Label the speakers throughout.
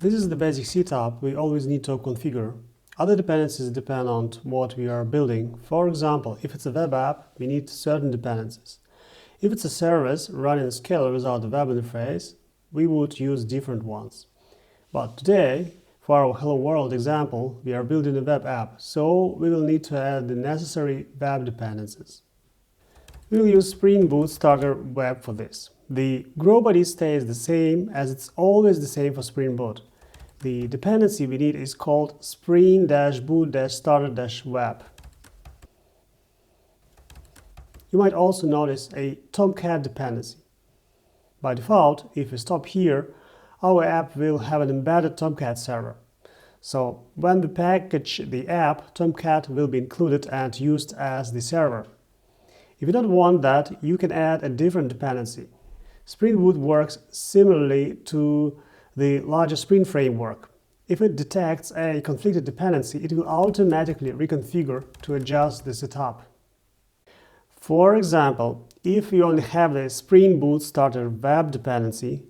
Speaker 1: This is the basic setup we always need to configure. Other dependencies depend on what we are building. For example, if it's a web app, we need certain dependencies. If it's a service running a scaler without a web interface, we would use different ones. But today, for our Hello World example, we are building a web app, so we will need to add the necessary web dependencies. We will use Spring Boot Starter Web for this. The grow body stays the same as it's always the same for Spring Boot. The dependency we need is called spring-boot-starter-web. You might also notice a Tomcat dependency. By default, if we stop here, our app will have an embedded Tomcat server. So when we package the app, Tomcat will be included and used as the server. If you don't want that, you can add a different dependency. Spring Boot works similarly to the larger Spring framework. If it detects a conflicted dependency, it will automatically reconfigure to adjust the setup. For example, if we only have the Spring Boot Starter Web dependency,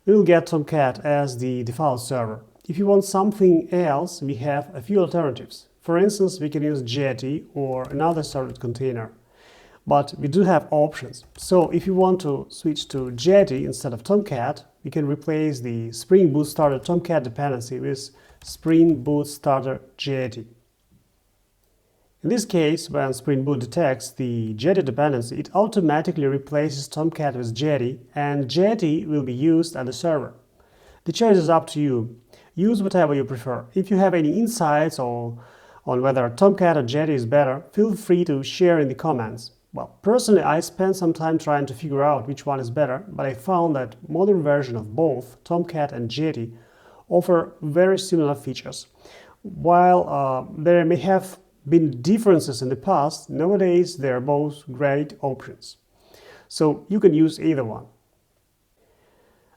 Speaker 1: we will get Tomcat as the default server. If you want something else, we have a few alternatives. For instance, we can use Jetty or another started container. But we do have options. So if you want to switch to Jetty instead of Tomcat, we can replace the Spring Boot Starter Tomcat dependency with Spring Boot Starter Jetty. In this case, when Spring Boot detects the Jetty dependency, it automatically replaces Tomcat with Jetty, and Jetty will be used as the server. The choice is up to you. Use whatever you prefer. If you have any insights on whether Tomcat or Jetty is better, feel free to share in the comments. Well, personally, I spent some time trying to figure out which one is better, but I found that modern version of both Tomcat and Jetty offer very similar features. While there may have been differences in the past, nowadays they are both great options. So you can use either one.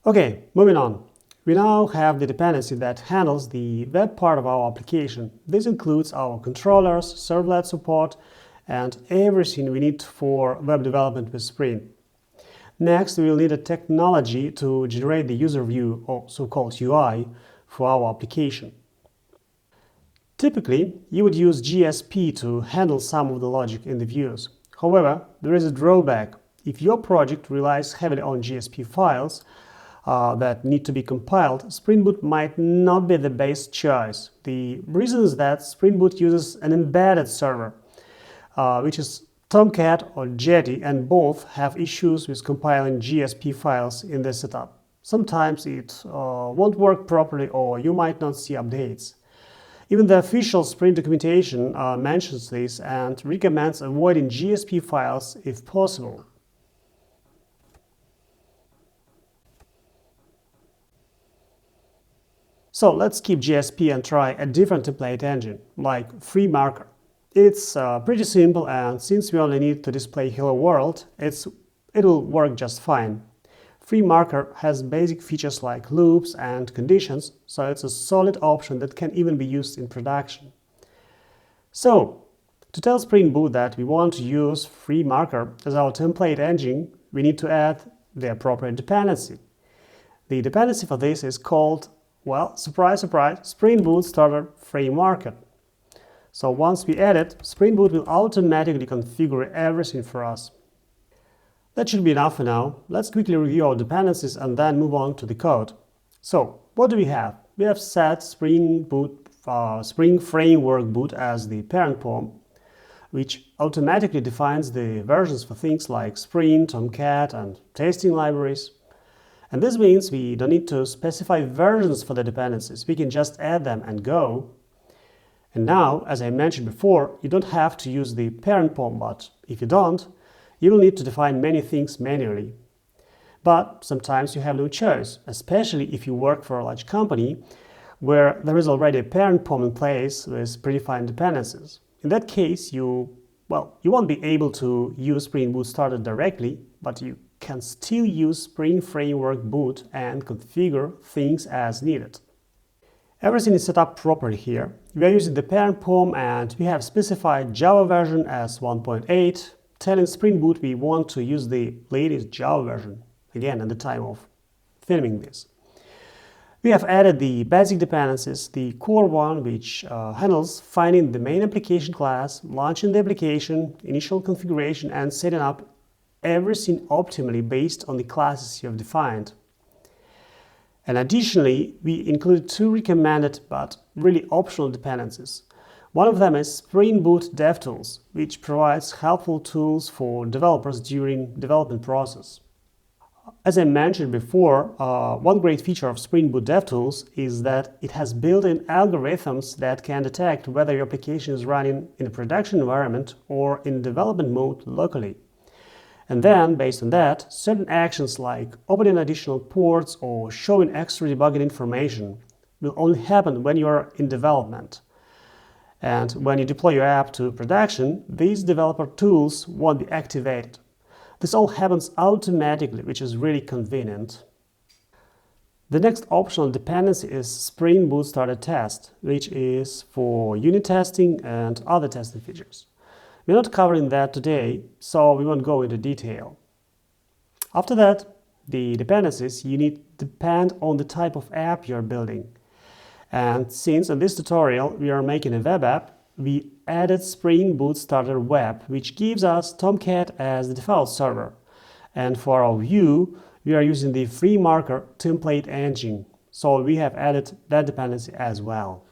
Speaker 1: Okay, moving on. We now have the dependency that handles the web part of our application. This includes our controllers, servlet support, and everything we need for web development with Spring. Next, we will need a technology to generate the user view, or so-called UI, for our application. Typically, you would use GSP to handle some of the logic in the views. However, there is a drawback. If your project relies heavily on GSP files that need to be compiled, Spring Boot might not be the best choice. The reason is that Spring Boot uses an embedded server, which is Tomcat or Jetty, and both have issues with compiling GSP files in the setup. Sometimes it won't work properly, or you might not see updates. Even the official Spring documentation mentions this and recommends avoiding GSP files if possible. So let's keep GSP and try a different template engine, like FreeMarker. It's pretty simple, and since we only need to display Hello World, it'll work just fine. FreeMarker has basic features like loops and conditions, so it's a solid option that can even be used in production. So, to tell Spring Boot that we want to use FreeMarker as our template engine, we need to add the appropriate dependency. The dependency for this is called, well, surprise, surprise, Spring Boot Starter FreeMarker. So once we add it, Spring Boot will automatically configure everything for us. That should be enough for now. Let's quickly review our dependencies and then move on to the code. So, what do we have? We have set Spring Framework Boot as the parent POM, which automatically defines the versions for things like Spring, Tomcat, and testing libraries. And this means we don't need to specify versions for the dependencies. We can just add them and go. And now, as I mentioned before, you don't have to use the parent POM, but if you don't, you will need to define many things manually. But sometimes you have no choice, especially if you work for a large company where there is already a parent POM in place with predefined dependencies. In that case, you won't be able to use Spring Boot Starter directly, but you can still use Spring Framework Boot and configure things as needed. Everything is set up properly here. We are using the parent POM, and we have specified Java version as 1.8, telling Spring Boot we want to use the latest Java version, again at the time of filming this. We have added the basic dependencies, the core one which handles finding the main application class, launching the application, initial configuration, and setting up everything optimally based on the classes you have defined. And additionally, we included two recommended but really optional dependencies. One of them is spring-boot-devtools, which provides helpful tools for developers during development process. As I mentioned before, one great feature of Spring Boot DevTools is that it has built-in algorithms that can detect whether your application is running in a production environment or in development mode locally. And then, based on that, certain actions like opening additional ports or showing extra debugging information will only happen when you are in development. And when you deploy your app to production, these developer tools won't be activated. This all happens automatically, which is really convenient. The next optional dependency is Spring Boot Starter Test, which is for unit testing and other testing features. We're not covering that today, so we won't go into detail. After that, the dependencies you need depend on the type of app you're building. And since in this tutorial we are making a web app, we added Spring Boot Starter Web, which gives us Tomcat as the default server. And for our view, we are using the FreeMarker template engine, so we have added that dependency as well.